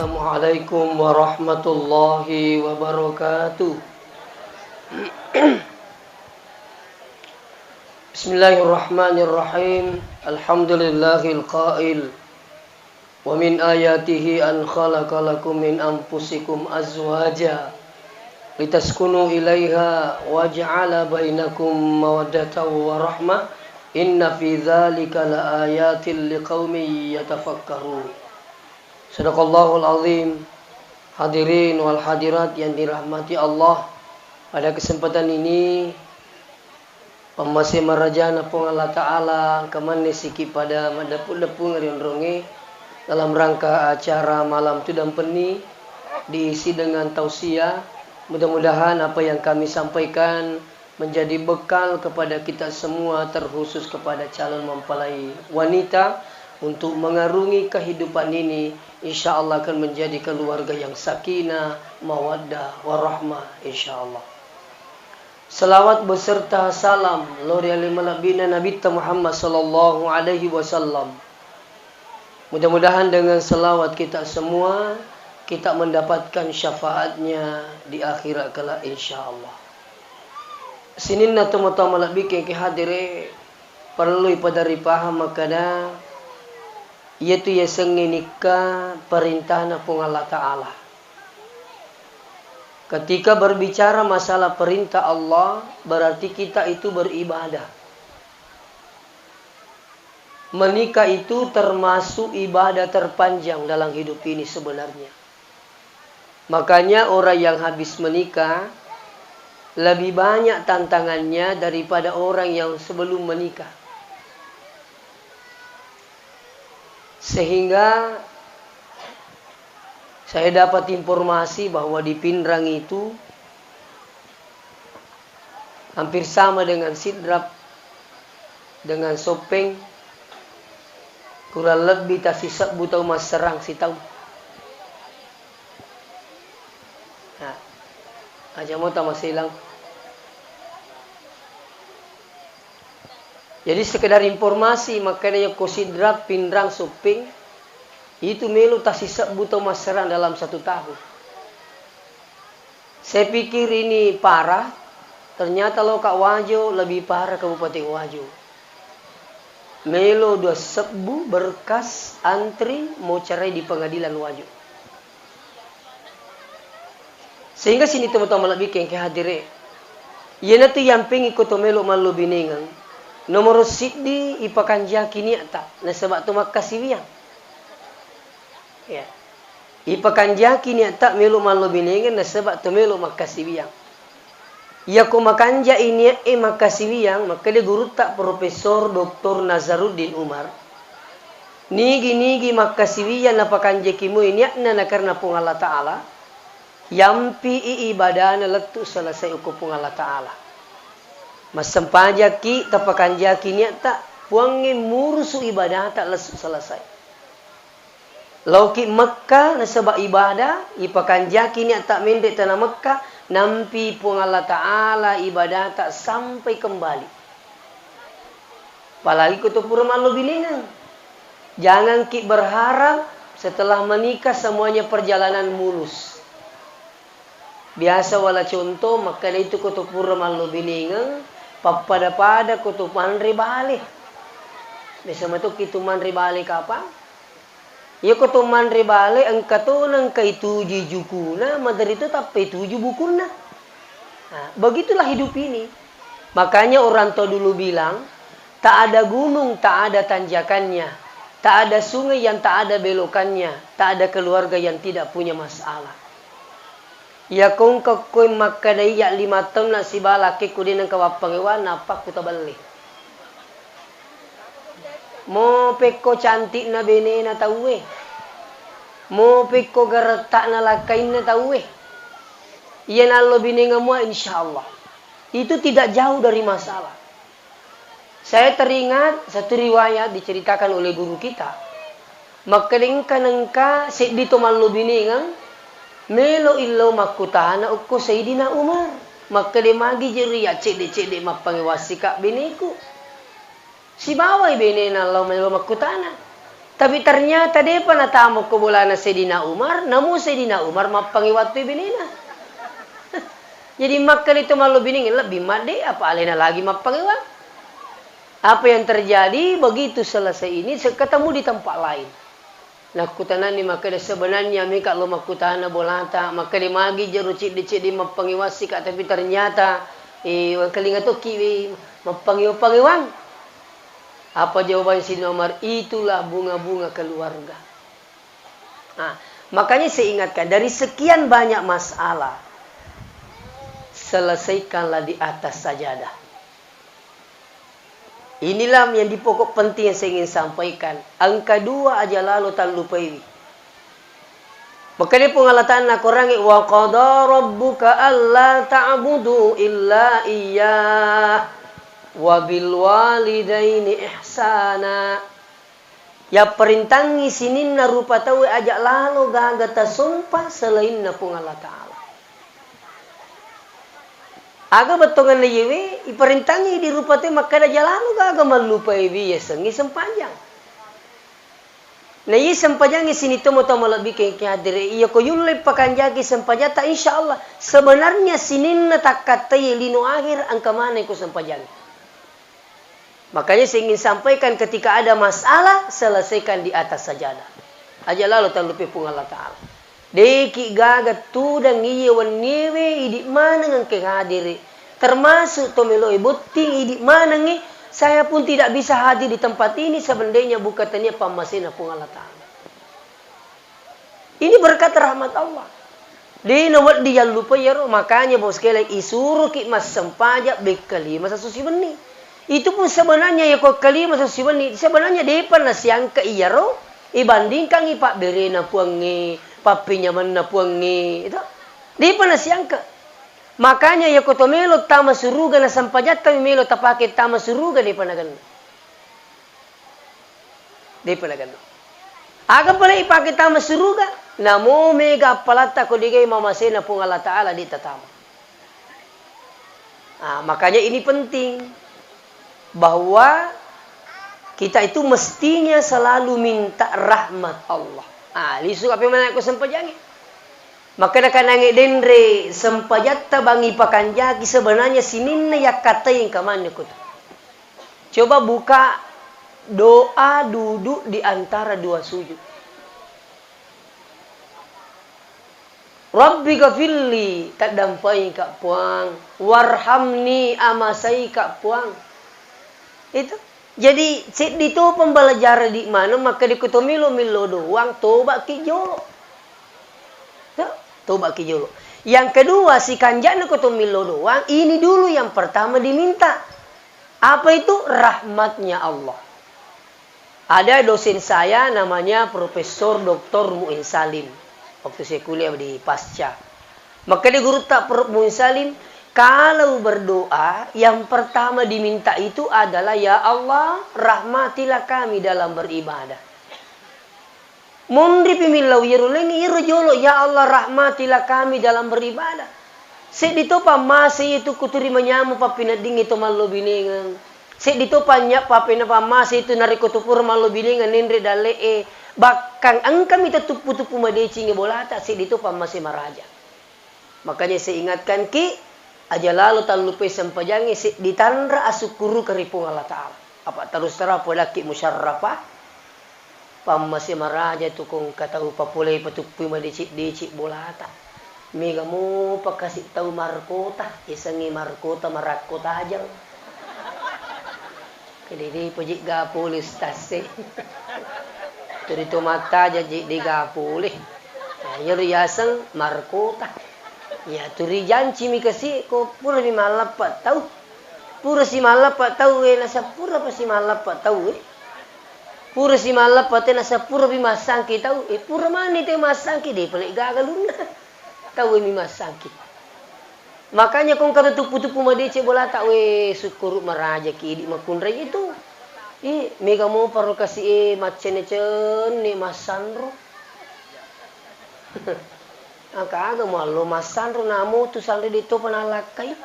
Assalamualaikum warahmatullahi wabarakatuh. Bismillahirrahmanirrahim. Alhamdulillahil qail. Wa min ayatihi an khalaqa lakum min anfusikum azwaja litaskunu ilaiha wa ja'ala bainakum mawaddatan wa rahmah. Inna fi dzalika laayatin liqaumin yatafakkarun. Sadaqallahul azim. Hadirin wal hadirat yang dirahmati Allah, pada kesempatan ini masih merajana pun Allah Ta'ala kemana siki pada madapun-dapun ngariondronge dalam rangka acara malam tudang peni diisi dengan tausiah. Mudah-mudahan apa yang kami sampaikan menjadi bekal kepada kita semua, terkhusus kepada calon mempelai wanita, untuk mengarungi kehidupan ini, insya Allah akan menjadi keluarga yang sakinah, mawaddah, warahmah, insya Allah. Salawat beserta salam lori alimulabina Nabi Muhammad sallallahu alaihi wasallam. Mudah-mudahan dengan salawat kita semua, kita mendapatkan syafaatnya di akhirat kelak, insya Allah. Sinin na tumutama malabik yang kihadire perlu pada ripaham makana yaitu yasang nikah perintah na pun Allah Ta'ala. Ketika berbicara masalah perintah Allah, berarti kita itu beribadah. Menikah itu termasuk ibadah terpanjang dalam hidup ini sebenarnya. Makanya orang yang habis menikah lebih banyak tantangannya daripada orang yang sebelum menikah. Sehingga saya dapat informasi bahwa di Pindrang itu hampir sama dengan Sidrap, dengan Sopeng, kurang lebih tasisap butau mas serang si tahu. Nah, aja mau tak masih hilang. Jadi sekedar informasi, makanya Sidrap, Pindrang, Sopeng itu melu tasisap butau mas serang dalam 1 tahun. Saya pikir ini parah, ternyata Lokak Wajo lebih parah Kabupaten Wajo. Melo 2 sebu berkas antri mau cerai di pengadilan Wajo. Sehingga sini teman-teman lebih yang kehadire. Ya nanti yang pengen ikut melo malu biningan. Nomor siddi ipakan jakini tak na sebab tu makasih wiang. Ya. Ipakan jakini tak melo malu biningan na sebab tu melo makasih wiang. Ya ko makanja ini makasih wiang, maka dia guru tak Profesor Dr. Nazaruddin Umar. Nigi makasih wiang na pakanja kimu ini na karena pun Allah Ta'ala. Yampi ibadah na letu selesai uku pun Allah Ta'ala. Mas sempajaki tapakan jaki ni tak puangi murusu ibadah tak lesu selesai. Lauki Mekah na sebab ibadah ipakan jaki ni tak mendek tanah Mekah nampi puang Allah Ta'ala ibadah tak sampai kembali. Apalagi kutu pura malu bilingan. Jangan ki berharap setelah menikah semuanya perjalanan mulus. Biasa wala contoh maka itu kutu pura malu bilingan. Pada kutu manri balik. Biasa matu kitu manri balik apa? Ya kutu manri balik engka tu nang kai tuju jukuna, madari itu tapi tuju bukuna. Nah, begitulah hidup ini. Makanya orang tua dulu bilang, tak ada gunung, tak ada tanjakannya. Tak ada sungai yang tak ada belokannya. Tak ada keluarga yang tidak punya masalah. Ya kung kakoy makadai ya 5 tahun na si balaki ko din ang kawapangiwan napak ko tabali. Mo peko cantik na bene na tauwe. Mo peko garata na lakay na tauwe. Iyan Allah bininga mo insyaallah. Itu tidak jauh dari masalah. Saya teringat satu riwayat diceritakan oleh guru kita. Makalingka nangka si dito malu biningang melo illo makutana ukko Sayyidina Umar. Maka dia magi jeri ya cede mapangiwasi ka biniku. Si bawai bini na law melo makutana. Tapi ternyata dia pernah tamu ke bulana Sayyidina Umar, namun Sayyidina Umar mapangi waktu binina. Jadi makan itu malu biningin lebih made apa alena lagi mapangi waktu. Apa yang terjadi begitu selesai ini ketemu di tempat lain. Nah kutanani maka sebenarnya mika lo makutana bolata maka di magi jeru cik di mapangi wasika tapi ternyata kelinga tu kiwi mapangi wang. Apa jawaban si Umar? Itulah bunga-bunga keluarga. Nah, makanya saya ingatkan dari sekian banyak masalah selesaikanlah di atas sajadah. Inilah yang di pokok penting yang saya ingin sampaikan. Angka 2 aja lalu tak lupai. Maka dia pengalatan nak orang wa qada rabbuka alla ta'budu illa iyyah wa bil walidaini ihsana. Ya perintangi sininna rupa tahu ajak lalu gaga tasumpa selain na pung Allah Ta'ala. Aga betongan na yewe iperintangi di rupa tahu maka da jalanu gaga malupai biya sengi sempajang. Na yi sempajang sini tu mo tahu lebih ke hadire iya ko yulai pakanjagi sempajata insyaallah sebenarnya sininna tak katai lino akhir angka mana ko sempajang. Makanya saya ingin sampaikan ketika ada masalah, selesaikan di atas sajadah. Aja lalu tak lupa pun Allah Ta'ala. Deki gagat tu dan iya wanewe idik mana ngke hadiri. Termasuk tomelo ibuting idik mana ngi. Saya pun tidak bisa hadir di tempat ini sebenarnya bukatannya pamasina pun Allah Ta'ala. Ini berkat rahmat Allah. Di nawat dia lupa ya roh. Makanya bos kelek isuruh ki mas sempajak bekali masa susi benih. Itu pun sebenarnya ya kok kali masa siwani sebenarnya dia pernah siang ke iyaro ibandingkan ipak berena puangi papinya mana puangi itu dia pernah siang ke makanya ya kok tomelo tama suruga na sampajat kami melo tapake tama suruga dia pernah kan aga pala ipake tama suruga namo mega palata ko digay mamasena pung Allah Ta'ala di tatama. Makanya ini penting bahwa kita itu mestinya selalu minta rahmat Allah. Lisu apa mana aku sempajangi. Maka nak nangi dendre sempajatta bangi pakanjaki sebenarnya sininna ya kata yang kamane kutu. Coba buka doa duduk di antara dua sujud. Rabbi gafirli tak dampai kak puang, warhamni amasai kak puang. Itu jadi di tu pembelajar di mana maka di kutomilo milo doang tobat ki jolo. Tobat ki jolo. Yang kedua si kanjana kutomilo doang ini dulu yang pertama diminta. Apa itu? Rahmatnya Allah. Ada dosen saya namanya Profesor Dr. Muin Salim. Waktu saya kuliah di Pasca. Maka di guru tak Muin Salim kalau berdoa, yang pertama diminta itu adalah ya Allah, rahmatilah kami dalam beribadah. Mundi pimilau yerulengi irjolo ya Allah, rahmatilah kami dalam beribadah. Sedito pa masih itu kuturi menyamu pa pinading itu malu biningan. Sedito pa nya pa pinapa masih itu narikutupur malu biningan nindri dale bakang angkam itu tupu-tupu madeci ngebolata sedito pa masih maraja. Makanya saya ingatkan ki aja lalu tak lupa sempajangi ditandra asukuru keripung Allah Ta'ala. Apa terus terang polaki musyarrafah. Pamasi maraja tukung katahu papulay patupi madicik-dicik bolata. Mega mo pakasih tahu markota. Isangi markota marakota aja. Kediri pujik gapulis tase. Turito mata jadi digapulih. Ayo yasang markota. Ya turi janji mi kasi ko pura mi malapat tahu. Pura si malapat tahu nasa pura pa si malapat tahu Pura si malapat nasa pura mi masangki tahu pura mani te masangki de pala gagalun na. Tahu mi masangki. Makanya kung katutupu-tupu madece bola tak syukur maraja ki di makunray itu. Mega mo paru kasi macene-cen ni masandro. Aga malu masandro namu tu sandri dito panalakai.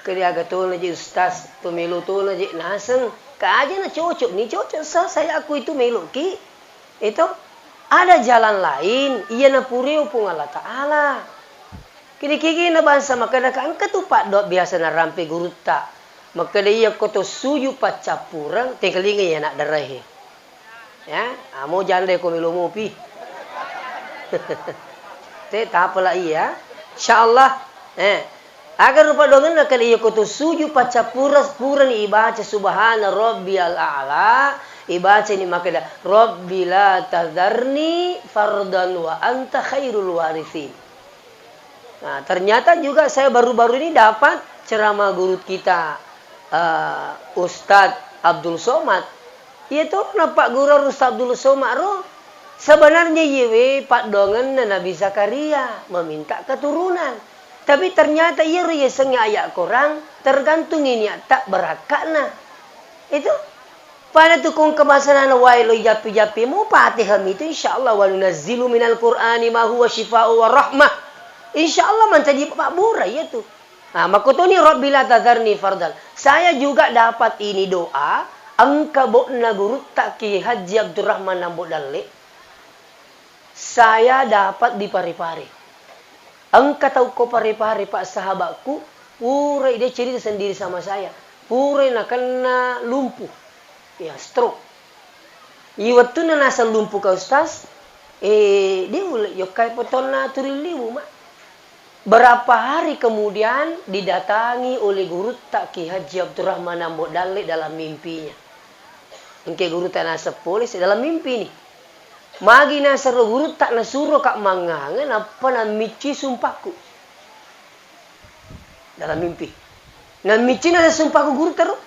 Kaya aga to na ji ustaz pemilu to na ji naseng Kaja na cocok nih, cocok saya aku itu meluki. Itu ada jalan lain, iya na puriu pun Allah Ta'ala. Kini na bangsa maka na angka tu pak dot biasa na rampe guru tak. Maka dia koto suju pat capurang, tingkalinga ya nak darah. Ya, mau janda ko milumu pi. Tak apalah iya. Insyaallah. Agar rupa dongan nak iya koto suju pat capura ni ibaca subhana rabbiyal a'la. Ibaca ni maka dah Rabbi la tadharni fardan wa anta khairul warithin. Nah, ternyata juga saya baru-baru ini dapat ceramah guru kita Ustadz Abdul Somad. Itu kenapa guru Ustadz Abdul Somad sebenarnya yewe Pak Dongen dan Nabi Zakaria meminta keturunan. Tapi ternyata ia sengnya ayat korang tergantung ini tak berakakna. Itu pada tukung kemasanan wailu japi-japi mu patiham itu insyaallah wa nunazzilu minal qur'ani ma huwa shifaa'u wa rahmah. Insyaallah menjadi makbura ya tuh. Nah, makutuni Rabbila tadharni fardan. Saya juga dapat ini doa. Angka bokna guru tak Ki Haji Abdurrahman Nambok Dalle. Saya dapat di pari-pari. Angka tahu ko pari-pari pak sahabatku. Purai dia cerita sendiri sama saya. Purai nak kena lumpuh. Ya stroke. Iwatu na nasa lumpuh ka ustaz. Dia mulai yokai potona turiliwu mak. Berapa hari kemudian didatangi oleh guru tak Ki Haji Abdurrahman Nambok Dalle dalam mimpinya. Engke guru tak nasa polis dalam mimpi ni. Magi nasa guru tak nasuruh kak mangangan apa na mici sumpahku. Dalam mimpi. Na mici nasa sumpahku guru terus.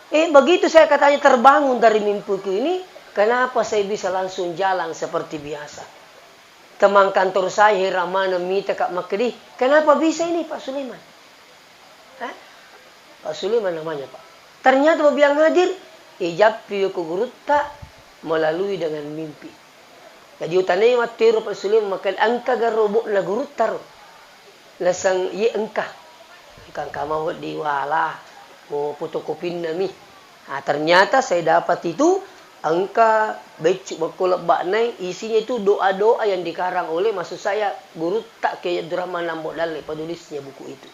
Begitu saya katanya terbangun dari mimpiku ini, kenapa saya bisa langsung jalan seperti biasa? Teman kantor saya Ramana minta Kak Makdi, kenapa bisa ini Pak Sulaiman? Pak Sulaiman namanya Pak. Ternyata biang hadir, ijab piuku guru tak melalui dengan mimpi. Jadi utanai matiru Pak Sulaiman makan angka garobok na guru taruh. Lasang ye engkah. Ikan kamau diwala, mau fotokopin nami. Nah, ternyata saya dapat itu angka becuk bakulak baknai isinya itu doa-doa yang dikarang oleh maksud saya guru tak Ki Abdurrahman Nambok Dalle penulisnya buku itu.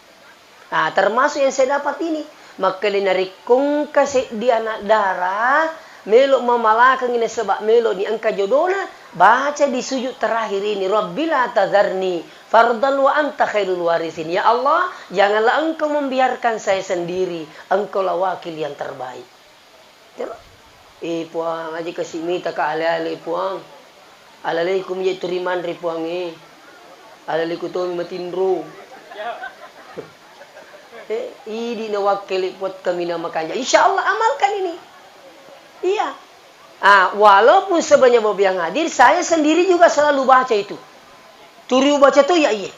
Nah, termasuk yang saya dapat ini. Maka dia narikung kasih dia anak darah melok memalakang ini sebab melok ni angka jodona baca di sujud terakhir ini Rabbila tadharni fardan wa anta khairul warithin. Ya Allah, janganlah engkau membiarkan saya sendiri, engkau lah wakil yang terbaik. Puang aja kasih minta ke ale-ale puang. Alale kum ye turiman ri puang alale ku to matindro. Ini na wakil buat kami na makanya. Insyaallah amalkan ini. Iya. Walaupun sebenarnya yang hadir, saya sendiri juga selalu baca itu. Turi baca tuh ya iya.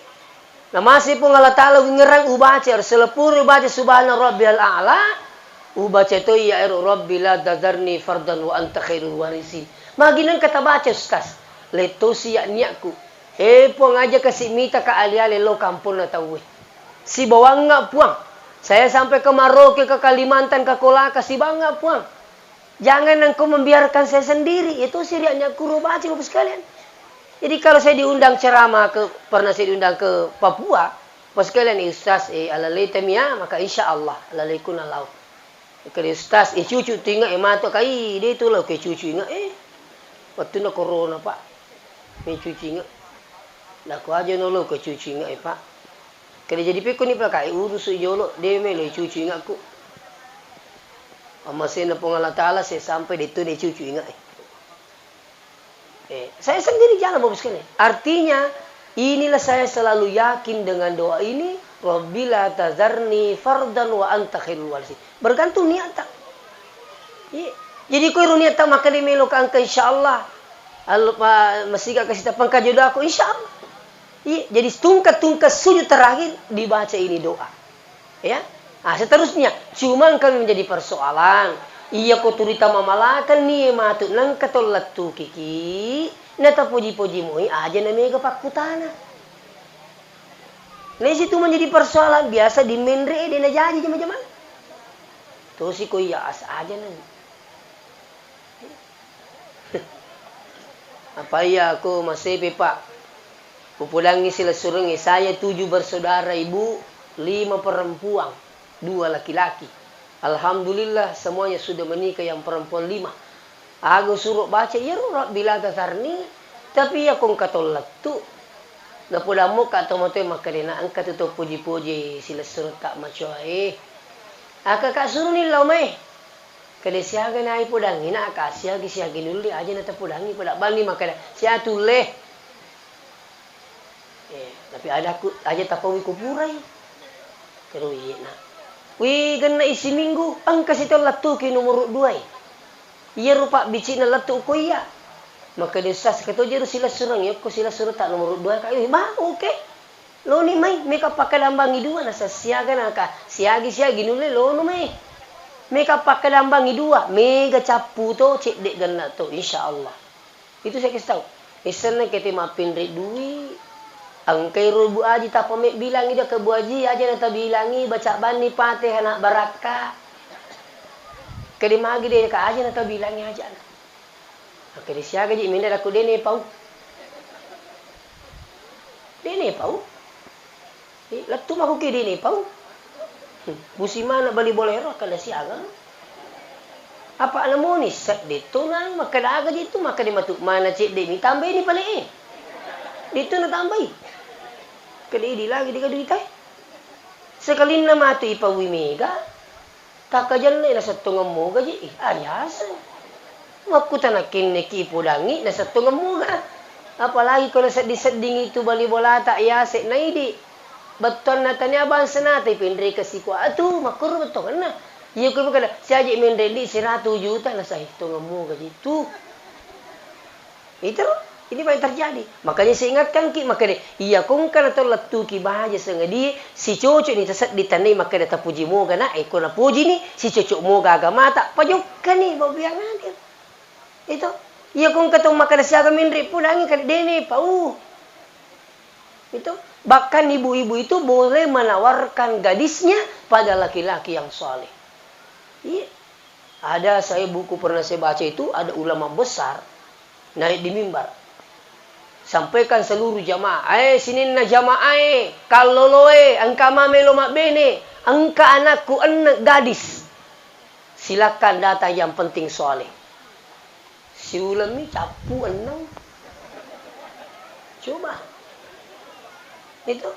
Nah masih pun Allah Ta'ala ngerang ubaca, selepur ubaca subhana rabbiyal a'la. Ubaca itu ya Rabbi la tadharni fardan wa anta khairul warithin. Maginan kata baca ustaz. Leto siya niyaku. Puang aja kasih mita ka ali-ali lo kampung na tahu. Si bawang puang. Saya sampai ke Maroke, ke Kalimantan, ke Kolaka, si bangga puang. Jangan engkau membiarkan saya sendiri. Itu siriaknya guru baca Bapak sekalian. Jadi kalau saya diundang ceramah pernah saya diundang ke Papua, Bapak sekalian ustaz alalai temia maka insya Allah alalai kunalau. Kalau ustaz cucu tinggal mato kai dia itu lah ke cucu ingat waktu na corona pak. Cucu ingat. Dah ku aja nolo ke cucu ingat pak. Kalau jadi pekon ni pakai urus jolo dia mele cucu ingat ku. Masih na Allah Ta'ala saya sampai itu dia cucu ingat. Saya sendiri jalan Bapak sekalian. Artinya inilah saya selalu yakin dengan doa ini. Rabbila tazarni fardan wa anta khairul warithin. Bergantung niat tak. Jadi kau niat tak maka dia melo ka angka insyaallah. Masih gak kasih tapang ka jodoh aku insyaallah. Jadi tungkat sujud terakhir dibaca ini doa. Ya. Seterusnya cuma kami menjadi persoalan. Iya ko turita mamalakan ni matut nang katolatu kiki. Nata puji-puji moi aja na mega pakutana. Nah situ menjadi persoalan biasa di menre di najaji jam-jam. Tuh si ko iya as aja nan. Apa ya aku masih Pak. Pupulangi sila surungi. Saya 7 bersaudara ibu, 5 perempuan, 2 laki-laki. Alhamdulillah semuanya sudah menikah, yang perempuan 5. Aku suruh baca ya rurat bila tasarni. Tapi ya kong katolak tu. Napulah mo katomote makarina angkat itu puji-puji sila surut tak macoy. Kakak suruh ni lamai. Kada siaga na ipudangi na akasya siagi nuli aja na tapudangi pada bani makada sia tuleh. Tapi ada aku aja tapawi kupurai. Kerui na. Wi ganna isi minggu angkas itu latu ki nomor 2. Iya rupa bici na latu ko iya. Maka desa sekato jeru sila surang ya ko sila surut tak nomor 2 ka ba oke. Lo ni mai meka pakadambangi 2 na sa siaga na ka siagi nuli lo no mai. Meka pakadambangi 2, mega capu to cek dek ganna to insyaallah. Itu saya kasih tahu. Isana kete mapin ri dui. Ang kay rubu aji ta pamek bilangi dia ke buaji aja nata bilangi baca bani patih anak baraka. Kedi magi dia ka aja nata bilangi aja. Kedi siaga ji minda aku dene pau. Dene pau. Latu maku ke dene pau. Busima na bali bolero kada siaga. Apa alamu ni set dito na makadaga dito makadimatu mana cik de mi tambay ni pala dito na tambay. Kadi di lagi di kadita. Sekali na matu ipawi mega. Takajan na sa tungam mo gaji ayas. Makutanakin ni kipudangi na sa tungam mo ga. Apalagi kalau sedih-sedih itu bali bola tak ayas na idi. Beton na tanya bangsa na tay pindri kasi ko atu makur beton na iya ko kada siya ji mendendi 100 juta na sa hitung mo gaji tu itu ini apa yang terjadi. Makanya saya ingatkan ki makanya iya kung kana to latu ki bahaja sengadi si cocok ni tasat ditanai maka data puji mo gana ko na puji ni si cocok mo gaga mata pajukan ni babiang dia itu iya kung katong makana siya ka mindri pudangi kad dene pau itu. Bahkan ibu-ibu itu boleh menawarkan gadisnya pada laki-laki yang soleh. Iya. Ada saya buku pernah saya baca itu ada ulama besar naik di mimbar. Sampaikan seluruh jamaah. Sini na jamaah kalau loe angka mamelo mak bene, angka anakku anak gadis. Silakan data yang penting soleh. Si ulami capu enam. Coba. Itu.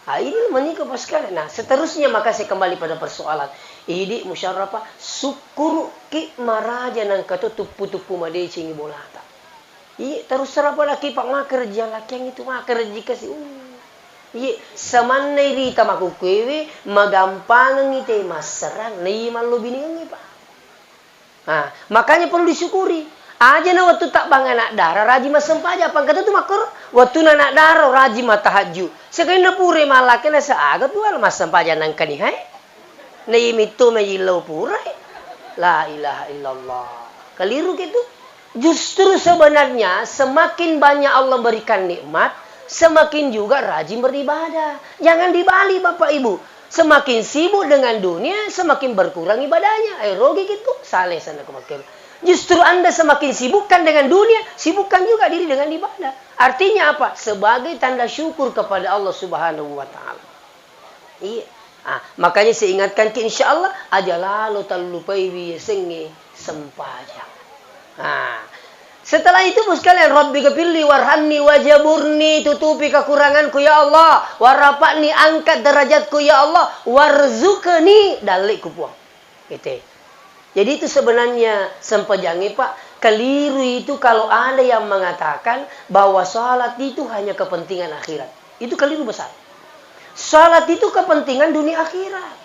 Ini menikah pas sekali. Nah, seterusnya maka saya kembali pada persoalan. Idi musyarrafah syukur ki maraja nang kato tupu-tupu made cingi bolata. Terus serapa laki pak makerja laki yang itu makerja kasi. Samanay rita makukwewe magampang ngite maserang naiman lo biningan pak. Nah, makanya perlu disyukuri. Aja na waktu tak bang anak darah raji masempaja apa kata tu makor waktu na anak darah raji matahaju sekali na pure malake na saagat wal masempaja nang kanihai na imito mayilo pure la ilaha illallah keliru gitu. Justru sebenarnya semakin banyak Allah berikan nikmat semakin juga rajin beribadah. Jangan dibalik Bapak Ibu. Semakin sibuk dengan dunia semakin berkurang ibadahnya. Rogi gitu saleh sana kemakin. Justru Anda semakin sibukkan dengan dunia, sibukkan juga diri dengan ibadah. Artinya apa? Sebagai tanda syukur kepada Allah Subhanahu wa taala. Iya. Makanya saya ingatkan ki insyaallah ajalah lo talupai wi sengi sempaja. Setelah itu bos kalian Rabbi ghfirli warhamni wajaburni tutupi kekuranganku ya Allah, warapani angkat derajatku ya Allah, warzuqni dalik kupuang. Gitu. Jadi itu sebenarnya sempajangi Pak, keliru itu kalau ada yang mengatakan bahwa salat itu hanya kepentingan akhirat. Itu keliru besar. Salat itu kepentingan dunia akhirat.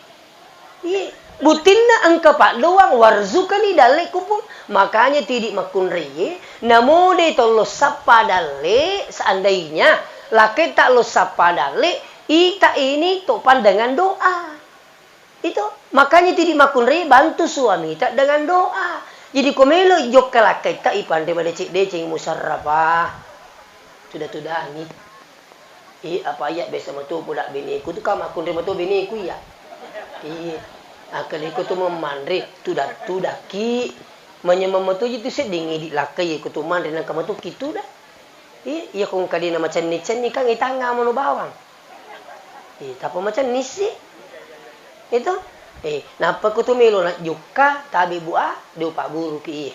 Iya. Butinna angka pak doang warzukani dale kupung. Makanya tidak makun reye. Namode tolo sapa dale seandainya laki tak lo sapa dale. Ita ini topan dengan doa. Itu makanya tidak makun reye bantu suami tak dengan doa. Jadi komelo jok laki tak ipande pada cik decing musarrafah. Sudah nih. Apa ayat biasa matu budak biniku tu kam makun reye matu biniku ya. Iya. Akal ikut tu memandri tu dah ki menyemam tu itu sedingi di lakai ikut tu mandri nak kamu tu kitu dah Iya kung kadina macam ni kang itanga mo no bawang. Tapi macam ni sih. Itu. Napa ko tumilo na yukka tabi bua di upa guru ki.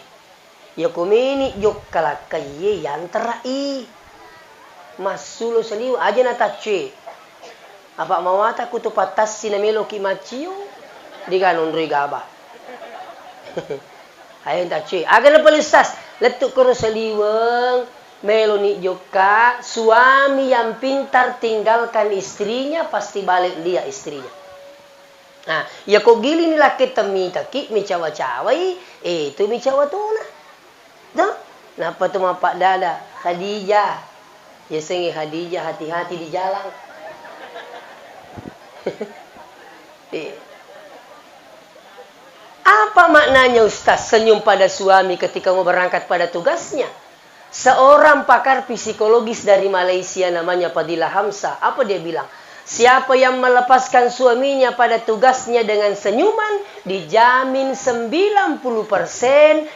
Ya kumini yukka la kaye yantra Masulo saliu aja na tache. Apa mawata ko to patas sinamilo ki machiyo. Di ganon rigaba. Ayun tache. Aga na palistas. Letuk ko saliwang. Meloni Joka, suami yang pintar tinggalkan istrinya, pasti balik dia istrinya. Nah, ya kok gili ni laki temi taki, mi cawa-cawai, itu mi cawa tuna. Tuh, napa tu mapak dada? Khadijah. Ya sengi Khadijah, hati-hati di jalan. Apa maknanya Ustaz senyum pada suami ketika mau berangkat pada tugasnya? Seorang pakar psikologis dari Malaysia namanya Fadilah Hamzah. Apa dia bilang? Siapa yang melepaskan suaminya pada tugasnya dengan senyuman, dijamin 90%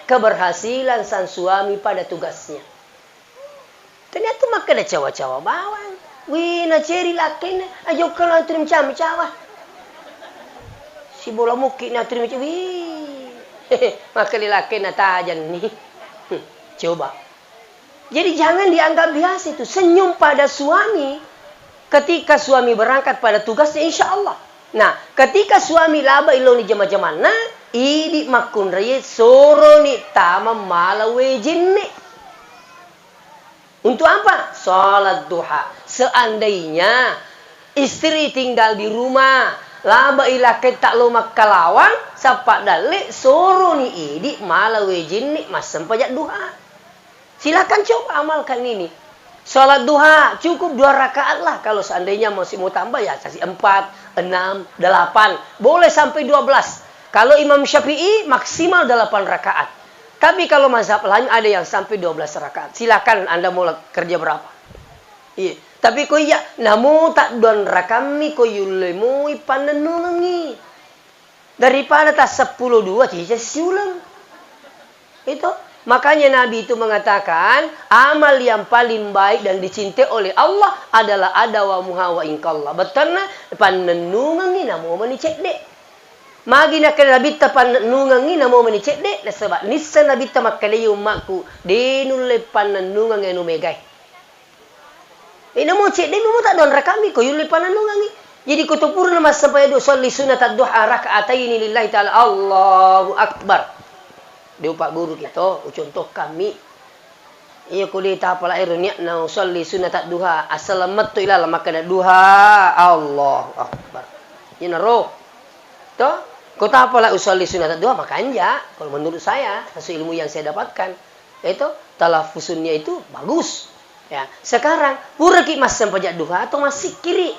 keberhasilan sang suami pada tugasnya. Ternyata maka ada cawa-cawa bawang. Wih, na ceri laki na. Ayo kalau antrim cawa. Si bola muki na antrim cawa. Wih. Maka laki na tajan nih. Coba. Jadi jangan dianggap biasa itu. Senyum pada suami. Ketika suami berangkat pada tugasnya insya Allah. Nah, ketika suami laba ilo ni jama-jaman. Nah, idi makun raya soro ni tama malawe jinni. Untuk apa? Salat duha. Seandainya istri tinggal di rumah. Laba ilakai tak lomak kalawan. Sapak dalik soro ni idi malawe jinni. Masam pajak duha. Silakan coba amalkan ini. Salat duha cukup 2 rakaat lah. Kalau seandainya masih mau tambah ya kasih 4, 6, 8. Boleh sampai 12. Kalau Imam Syafi'i maksimal 8 rakaat. Tapi kalau mazhab lain ada yang sampai 12 rakaat. Silakan Anda mau kerja berapa. Iya. Tapi ko iya namu tak don rakami ko yulemu panenungi. Daripada tak 10-2 cica siulang. Itu. Makanya Nabi itu mengatakan, amal yang paling baik dan dicintai oleh Allah adalah adawa muhawa inkallah. Betulnya panenungangi namo menicek dek. Magi nak Nabi ta panenungangi namo menicek dek. Sebab nisa Nabi ta makalayu makku denule panenungangi no megai. Namo cek dek namo tak don rakami ko yule panenungangi. Jadi kutupur nama sampai do sholli sunat ad-duha raka'ataini lillahi ta'ala Allahu akbar. Dia pak guru kita, contoh kami. Ia kulit apa lah ironia na usolli sunat duha asalamat tu ilal maka duha Allah akbar. Ini roh. Toh, kota apa lah usolli sunat duha makanya kalau menurut saya hasil ilmu yang saya dapatkan itu talafusunnya itu bagus. Ya, sekarang pura ki mas sempajak duha atau masih kiri.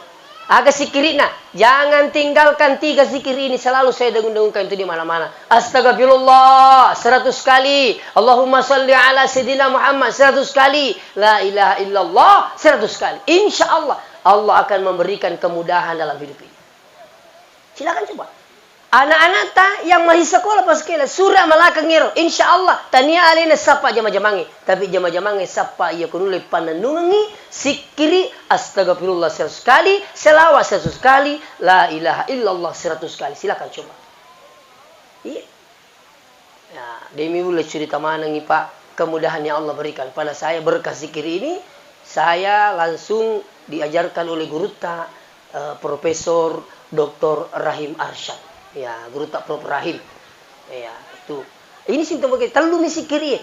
Agak sikiri nah, jangan tinggalkan 3 zikir ini selalu saya dengung-dengungkan itu di mana-mana. Astagfirullah 100 kali. Allahumma shalli ala sayyidina Muhammad 100 kali. La ilaha illallah 100 kali. Insya Allah Allah akan memberikan kemudahan dalam hidup ini. Silakan coba. Anak-anak ta yang masih sekolah pas kala surah malaka ngiro. Insya Allah tania alina sapa jama-jamangi. Tapi jama-jamangi sapa ia kunule panenungi sikiri astagfirullah 100 kali, selawat 100 kali, la ilaha illallah 100 kali. Silakan coba. Iya. Ya, demi boleh cerita mana nih Pak, kemudahan yang Allah berikan pada saya berkah zikir ini, saya langsung diajarkan oleh guru ta Profesor Dr. Rahim Arsyad. Ya, guru tak Prof Rahim. Ya, itu. Ini simptom begitu. Terlalu misikiri.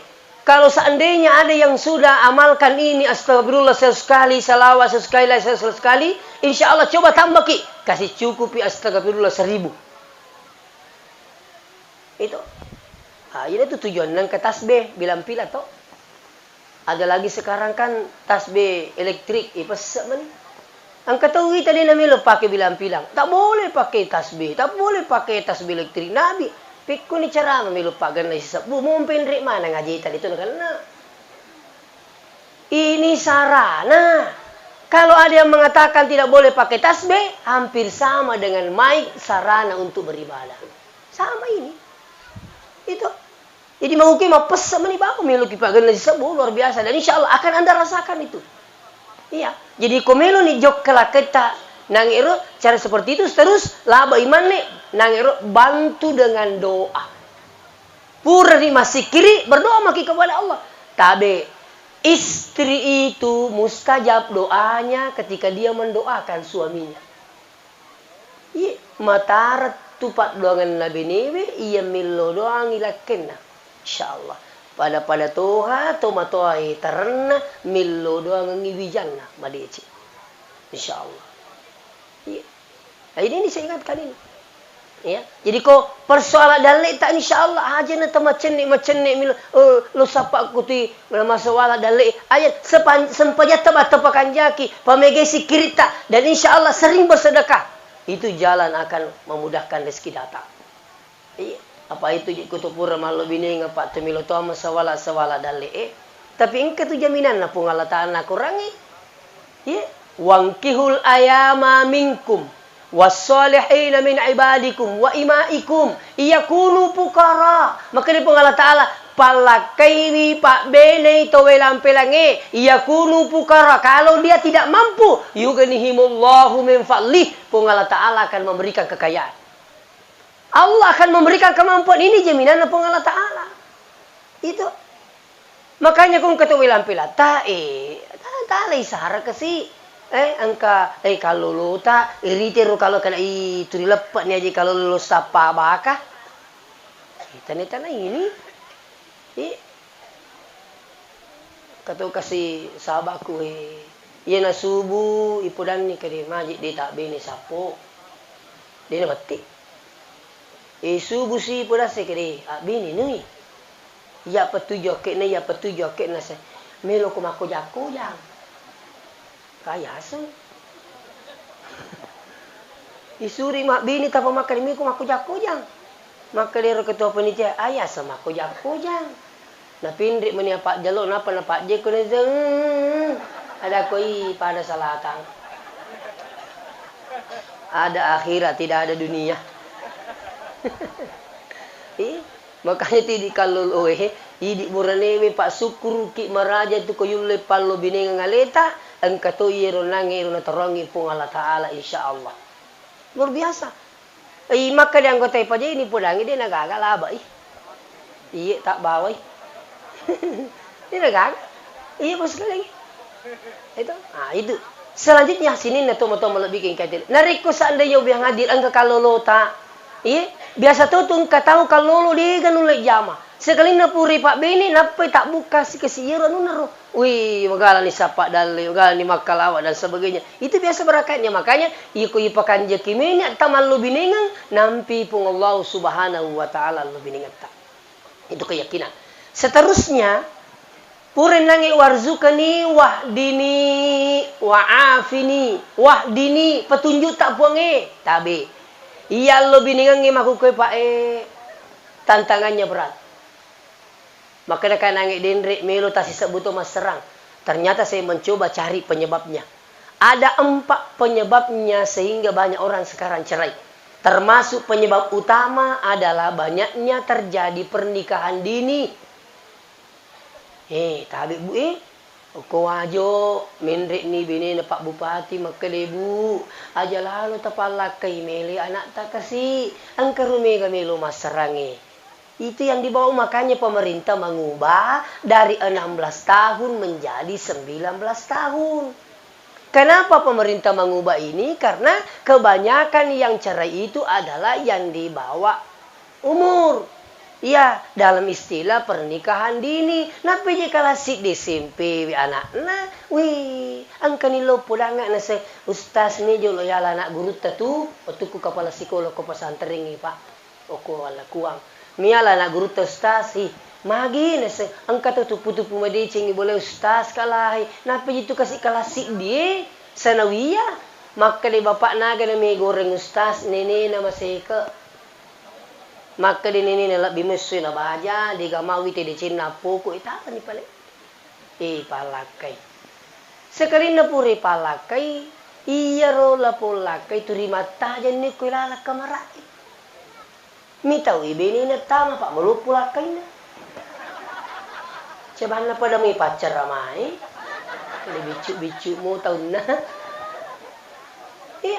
Kalau seandainya ada yang sudah amalkan ini astagfirullah 100 kali, salawat 100 kali, 100 kali, insya Allah coba tambah ki, kasih cukupi astagfirullah 1000. Itu. Nah, ini tuh tujuan nang ke tasbih bilang pila toh. Ada lagi sekarang kan tasbih elektrik, pesek mana? Ang katawi tadi namin lo pakai bilang-bilang. Tak boleh pakai tasbih. Tak boleh pakai tasbih elektrik. Nabi. Pikku ni cara namin lo pakai na isap. Mumpin rin mana ngaji tadi itu. Ini sarana. Kalau ada yang mengatakan tidak boleh pakai tasbih. Hampir sama dengan mic sarana untuk beribadah. Sama ini. Itu. Jadi mau mah pesam ni baku melu ki pagan lagi sebu luar biasa dan insya Allah akan Anda rasakan itu. Iya. Jadi komelo ni jok kala kita nangero cara seperti itu terus laba iman nih nangero bantu dengan doa. Pura di masih kiri berdoa maki kepada Allah. Tabe istri itu mustajab doanya ketika dia mendoakan suaminya. Iya, matarat tupat doangan Nabi Nabi ia milo doang ilakenna. Insyaallah. Pada toha tomatoai terna milo doang ngiwijanna madeci. Insyaallah. Iya. Nah, ini saya ingatkan ini. Ya. Jadi kok persoalan dalek tak insyaallah aja na macen milo lo sapa kuti masalah dalek aja sempaja tepakan jaki pamegesi kirita dan insyaallah sering bersedekah. Itu jalan akan memudahkan rezeki datang. Iya. Apa itu di kutupura malo bini ngapak temilo to masawala dalek. Tapi engke tu jaminan na pung Allah Ta'ala kurangi. Ya. Wangkihul ayama minkum wasolihina min ibadikum wa imaikum iyakunu pukara. Maka di Allah Ta'ala palakaini pak bene to welampelange iyakunu pukara. Kalau dia tidak mampu yughnihimullahu min fadlih, Allah Ta'ala akan memberikan kekayaan. Allah akan memberikan kemampuan ini jaminan Allah Ta'ala. Itu. Makanya kung kata wilampila ta isara kasi angka kalau lo ta iritiru kalau kena itu dilepat ni aja kalau lo sapa baka kita na ini kata kasi sahabatku iya na subuh ipudan ni kadi majik dia tak bini sapo dia na batik subuh si ipudan se kadi bini ni ya petujo ke na se melo ko mako jako jang kaya sen isuri mak bini tapa makan mi ko mako jako jang maka dia ketua panitia ayah sama ko jako jang na pindrik meni apa jalo napa na pak je ko ne ada koi pada salatan ada akhirat tidak ada dunia. Makanya tidi kalau idi burane we pak syukur ki maraja tu koyule pallo bineng ngaleta angkato yero nangi ro torongi pung Allah Ta'ala insyaallah. Luar biasa. Maka dia anggota paja ini pudangi dia nagagal laba iya tak bawa dia nagagal iya bos lagi itu itu selanjutnya sini na tomo-tomo lebih kaitin nariko seandainya ubiang hadir angka kalolota iya biasa tuh tahu kalolo dia kan ulek jama sekali na puri pak bini napa tak buka si kesiyero nunaro wih magala ni sapa dali magala ni makalawa dan sebagainya itu biasa berakatnya makanya iku ipakan jekimini tamal lu biningan nampi pung Allah Subhanahu wa Ta'ala lu biningan tak itu keyakinan seterusnya puren nangi warzukani wahdini wa'afini wahdini petunjuk tak puange tabe iya lu biningan ngi makukoy pak tantangannya berat. Maka dia nangis dendrik melo tak sisa butuh mas serang. Ternyata saya mencoba cari penyebabnya. Ada 4 penyebabnya sehingga banyak orang sekarang cerai. Termasuk penyebab utama adalah banyaknya terjadi pernikahan dini. Tabi bu ko ajo mendrik ni bini na Pak Bupati maka debu aja lalu tapalakai meli anak tak kasih angkarumi kami lo mas serangi. Itu yang dibawa makanya pemerintah mengubah dari 16 tahun menjadi 19 tahun. Kenapa pemerintah mengubah ini? Karena kebanyakan yang cerai itu adalah yang di bawah umur. Ya, dalam istilah pernikahan dini. Napa je kalau si disimpi anak? Nah, wih, angkani lo pudangan nase ustaz ni jolo ya anak guru tu, otuku kepala psikolog ko pesantren ni Pak. Oko ala kuang. Miala na guru ustaz magi nase angkat tu putu-putu madicing boleh ustaz kalai napa itu kasih kalasi dia sanawiyah maka di bapak naga na may goreng ustaz nene na maseka maka di nene na bimusoy na baja di gamawi te di cina poko ita ni pala palakay sekali na puri palakay iya ro la polakay turimata jan ni kuilala kamarai. Mitau ibini na tama pak melupulakay na. Coba na pada may pacar ramai. Kali bicu-bicu mo tahun na.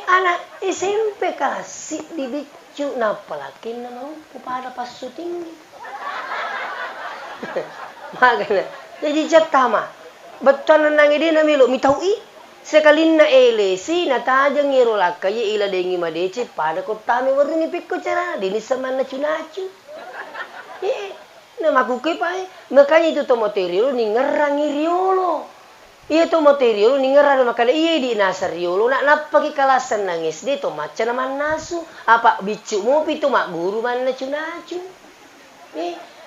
Anak SMP kasih di bicu na palakin na mau pada pas syuting. Magana. Jadi jatama. Betul nang ide na milo mitaui. Sekali na elesi na tajang ngirola kaya ila dengi madece pada ko tami warni pikko cara dini sama na cunacu. Na makuke pa makanya itu to material ni ngerangi riolo. Iya to material ni ngerang makanya iya di nasar riolo nak napagi kalasan nangis di to maca naman nasu apa bicu mo pito mak guru man na cunacu.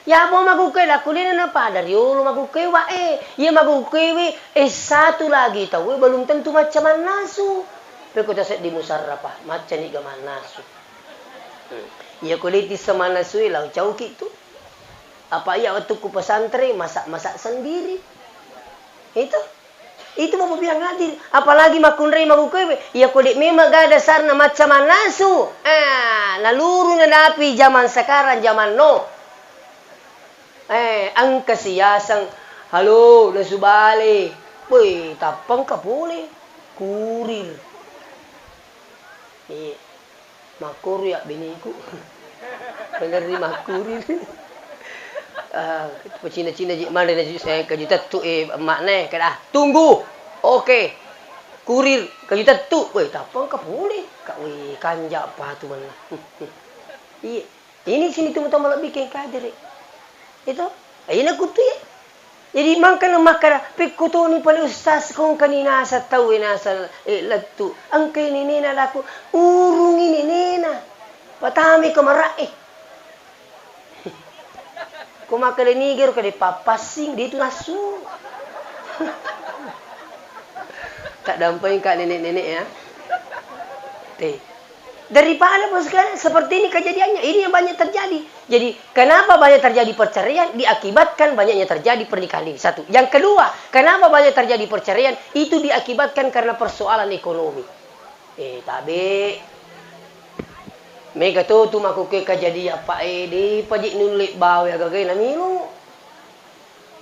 Ya mau maguke lah kulina na pada riolo maguke wa ya maguke we satu lagi tahu belum tentu macam nasu. Peko ta set di musarrafah maca ni gaman nasu. Ya kuliti sama nasu lang cauki tu. Apa ya waktu ku pesantren masak sendiri. Itu mau bilang hadir. Apalagi makunrei magukewe. Ya kodek memang gak ada sarna macam nasu. Naluru na napi zaman sekarang zaman no. Ang kasiyasang halo nasu bale. Boy, tapang ka boleh. Kurir. Makur ya biniku. Penerima kurir. Cina-cina mana na saya kejutat tu makna kada tunggu okey kurir kejutat tu tapang ka boleh kak kanja apa tu mana ini sini tu mutama bikin kader itu ini kutu ya jadi makan pikku tu ni pala ustaz kong kanina sa tahu nasa latu angkay ni nina laku urung ini nina patami ko marai kumakali nigero kali papasing di itu nasu. Tak dampain kak nenek-nenek ya. Daripada sekarang seperti ini kejadiannya. Ini yang banyak terjadi. Jadi kenapa banyak terjadi perceraian? Diakibatkan banyaknya terjadi pernikahan ini. Satu. Yang kedua, kenapa banyak terjadi perceraian? Itu diakibatkan karena persoalan ekonomi. Tapi Mega tu makuke kejadian apa di pajik nulik bawa ya gagay na milo.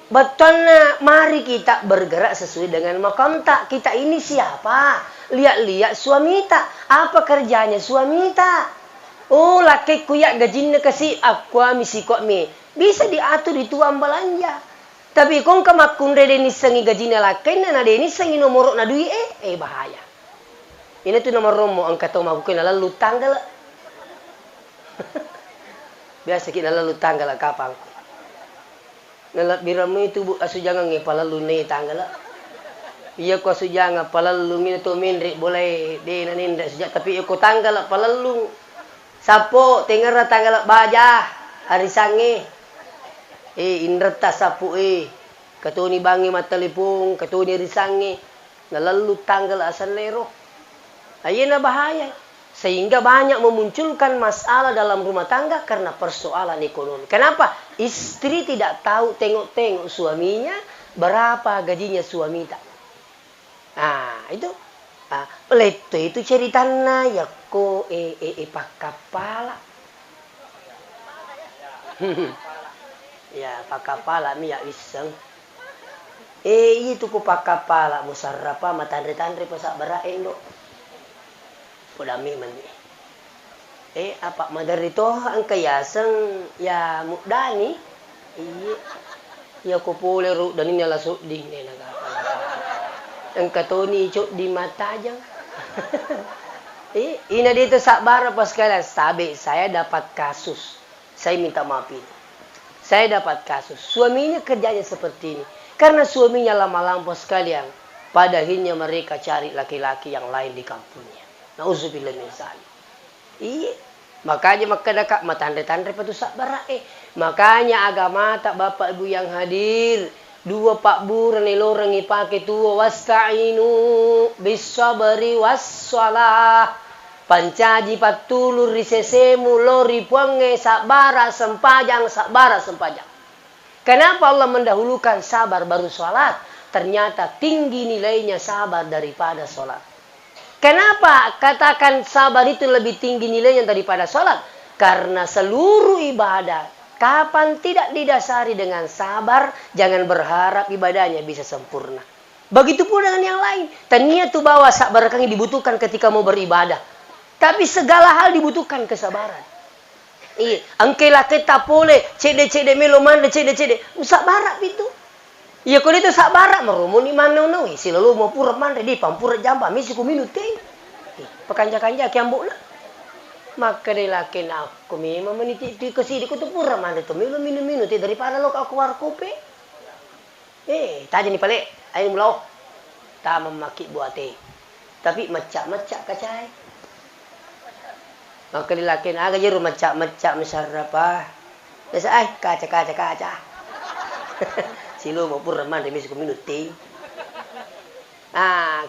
Betul na, mari kita bergerak sesuai dengan makam tak. Kita ini siapa? Lihat-lihat suami tak. Apa kerjanya suami tak? Oh, laki kuyak gajinnya kasih aku misi kok me. Bisa diatur di tuan belanja. Tapi kong kamakun rede ni sengi gajinya laki na deni sengi nomor na duit bahaya. Ini tu nomor romo angkat tu makuke na lalu tanggal. Biasa kita lalu tanggal kapang. Nalat biramu itu bu asu jangan ngepalalu ne tanggal. Iya ko asu jangan palalu ngin to minri boleh de naninda sejak tapi ko tanggal palalu. Sapo tengera tanggal baja hari sange. Inreta sapu katuni bangi matalipung katuni risange. Nalalu tanggal asal lero. Ayana bahaya. Sehingga banyak memunculkan masalah dalam rumah tangga karena persoalan ekonomi. Kenapa? Istri tidak tahu tengok-tengok suaminya berapa gajinya suami tak. Nah, itu. Itu ceritanya ya ko pak kepala. Ya pak kepala mi ya iseng. Itu ko pak kepala musarrapa matandre-tandre pasak baraen do. Podami man apa madar itu ang kayasang ya mudani ya ko pole ru dani nala so di ne nagapala ang katoni cok di mata aja ina dito sa bara pas kala sabi saya dapat kasus saya minta maaf ini saya dapat kasus suaminya kerjanya seperti ini karena suaminya lama-lama sekalian pada akhirnya mereka cari laki-laki yang lain di kampungnya. Nauzubillah min zalik. Makanya makadaka matandre-tandre patusak barae. Makanya agama tak bapak ibu yang hadir. Dua pak buran lorang ipake tuwa wasta'inu bisabri wassalah. Pancaji patulur risesemu lori puange sabara sempajang. Kenapa Allah mendahulukan sabar baru sholat? Ternyata tinggi nilainya sabar daripada sholat. Kenapa katakan sabar itu lebih tinggi nilainya daripada sholat? Karena seluruh ibadah Kapan tidak didasari dengan sabar, jangan berharap ibadahnya bisa sempurna. Begitu pula dengan yang lain. Tania tu bawa sabar kang dibutuhkan ketika mau beribadah. Tapi segala hal dibutuhkan kesabaran. Iya, angkela kita boleh cede melo manda cede. Sabar itu. Iya kalau itu sabar merumuni mana nawi. Silalu mau pura manda di pampura jamba misi ku minut teh. Pekanja-kanja kiambuna. Maka dia laki aku memang meniti di kesini ku tu pura manda tu minum daripada lo aku war kopi. Tadi ni pale ayo mulau. Tak memaki buat teh. Tapi macak kacai. Maka lelaki nak aja rumah macak mesarapa. Biasa kaca. Silo mau pun reman demi minut teh.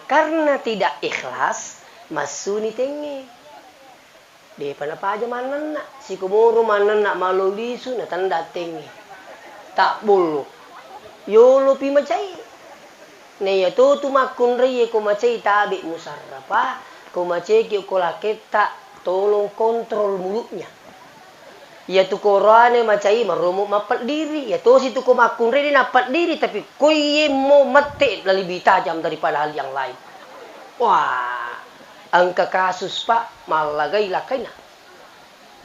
Karena tidak ikhlas, masuni tenge. Dia pada aja mana nak si kumuru mana nak malu lisu na tanda tenge. Tak bulu. Yo pi macai. Ne ya tu makun reye ko macai tabi musarapa. Ko macai ki ko laki tak tolong kontrol mulutnya. Ya tu korane macai marumuk mapat diri. Ya tu situ ko makun rede napat diri tapi koye mo mate lebih tajam daripada hal yang lain. Wah, angka kasus pak malagay lakay na.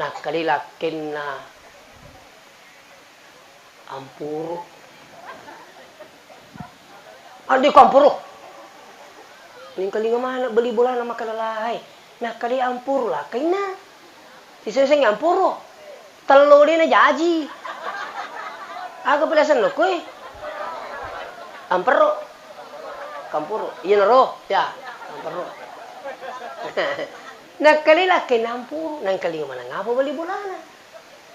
Nakalilakin na ampuro. Adi ko ampuro. Ning kalinga mana beli bola na makalalay. Nakali ampuro lakay na. Sisay ampuro. Talo din na jaji. Aga palasan lo koy. Ampuro. Kampuro. Iyan na ro. Ya, ampuro. Nakalilaki na ampuro. Nangkali nga manangapo bali bola na.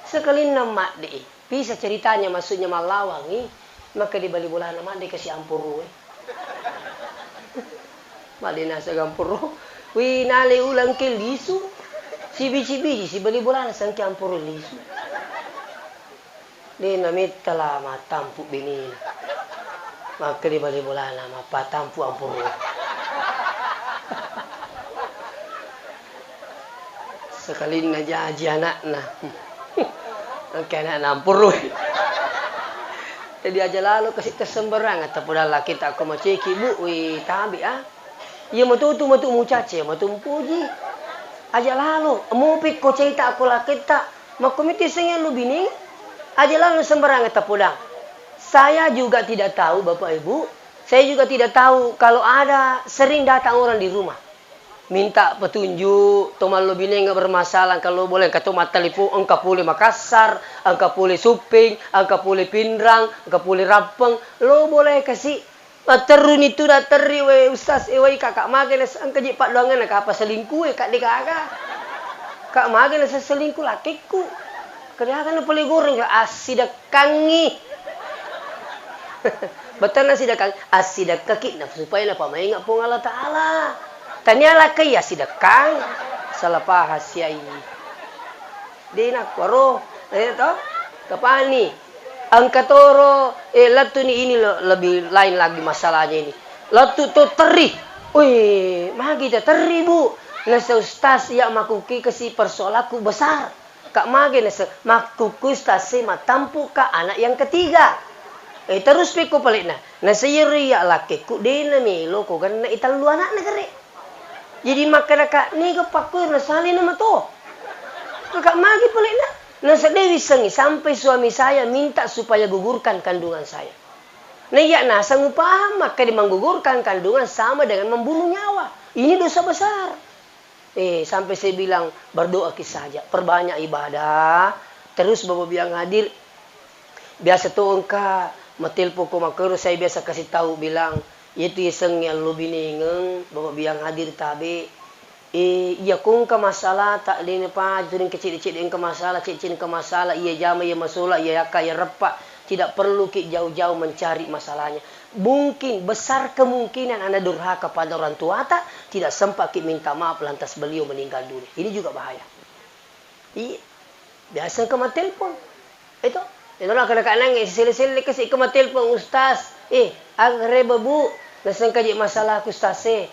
Sekali na di. Bisa ceritanya maksudnya malawang maka di bali bola na di kasi ampuro Mali na sa ampuro. Wi nali ulang ke lisu. Sibi-sibi si bali bola na sang ampuro lisu. Di namit tala matampu binina. Maka di bali bola na mapatampu ampuro. Sekali na jaji anak na. Kaya na ampuro. Jadi aja lalu kasih kesembarang atau pada laki tak aku maceki bu, tabi Ia matu mucace, matu puji. Aja lalu, mupik ko cerita aku laki tak, makumiti sengen lu bini. Aja lalu sembarang atau pulang. Saya juga tidak tahu bapak ibu, saya juga tidak tahu kalau ada sering datang orang di rumah. Minta petunjuk, tomal lo bini nggak bermasalah kalau boleh kata mata lipu, engkau boleh Makassar, engkau boleh Suping, engkau boleh Pindrang, engkau boleh Rapeng, lo boleh kasih terun itu dah teri we ustaz we kakak mageles engkau jipat doangan nak apa selingkuh kak dikaka, kak mageles selingkuh lakiku, kerja kan boleh goreng asidak kangi, betul nasi dak asidak kaki nafsu supaya napa mai ngap pun Allah Taala. Tanya lah kaya sidakang salah pahas siai. Di nak waro, itu kapani. Ang katoro, latu ni ini lebih lain lagi masalahnya ini. Latu tu teri, magi dah teri bu. Nasa ustaz ya makuki kasi persolaku besar. Kak magi nasa makuku ustaz matampu ka anak yang ketiga. Terus peko palit na. Nasa yeri ya laki ku di na milo ko gan na italu anak na kare. Jadi masyarakat ni ke pakur na salin nama tu. Kakak magi pelik nak. Nasa dewi sengi sampai suami saya minta supaya gugurkan kandungan saya. Nah ya nasa ngupaham maka dia menggugurkan kandungan sama dengan membunuh nyawa. Ini dosa besar. Sampai saya bilang berdoa saja, perbanyak ibadah. Terus bapak bilang hadir. Biasa tu engkau metelpon ko makero saya biasa kasih tahu bilang. Itu iseng yang lu biningeng bapak biang hadir tabi iya kung ka masalah tak lini pa juring kecil-kecil ke masalah cicin ke masalah iya jama iya masalah iya kaya repak tidak perlu ki jauh-jauh mencari masalahnya mungkin besar kemungkinan anda durhaka pada orang tua tak tidak sempat ki minta maaf lantas beliau meninggal dunia ini juga bahaya iya biasa ke telepon itu lah kadang-kadang nangis sila-sila kasi ke telepon ustaz agreba bu, nasang kaji masalah aku stase,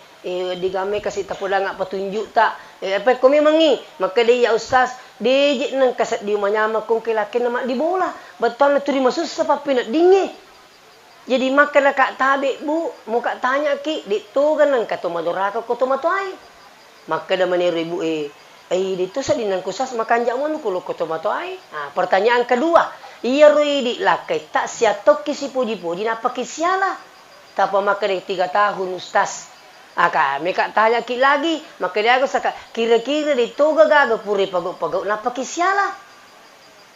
di kami kasih tapulang apa tunjuk tak, apa kami mangi, maka dia ya ustaz, Dejek nang kasat di manyama kong kilakin nama di bola. Betul na turi masusah papi nak dingi. Jadi makan kak tabe bu, mau kak tanya ki, dito kan nang kato maduraka ko tomato ay. Maka dah maniru ibu dito sa dinang kusas makan jamuan kulo ko tomato ay. Pertanyaan kedua, iya roi di lakai tak siatok kisi puji-puji napa kisiala. Tapa maka 3 tahun ustaz. Kami kak tanya ki lagi, maka dia aku saka kira-kira dito gaga puri pagok-pagok napa kisiala.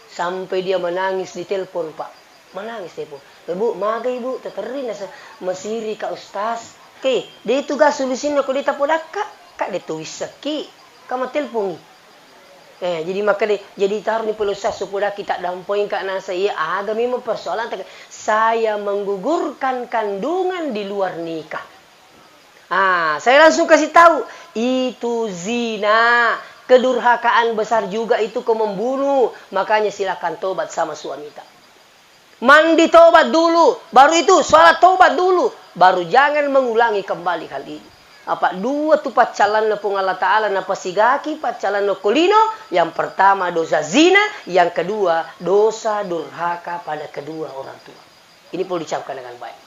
Sampai dia menangis di telepon pak, menangis telepon. Ibu, maga ibu, teterin nasa masiri ka ustaz. Oke, dia itu gak solusinya ko dia tapodak kak dia tulis saki, kama telponi. Jadi maka dia jadi taruh ni pelusas supaya kita dampoin kak nasa iya aga memang persoalan saya menggugurkan kandungan di luar nikah. Saya langsung kasih tahu itu zina, kedurhakaan besar juga itu kau membunuh. Makanya silakan tobat sama suami tak. Mandi tobat dulu, baru itu sholat tobat dulu, baru jangan mengulangi kembali hal ini. Apa 2 tu pacalan na pung Allah Ta'ala na pasigaki, pacalan na kulino. Yang pertama dosa zina, yang kedua dosa durhaka pada kedua orang tua. Ini perlu dicapkan dengan baik.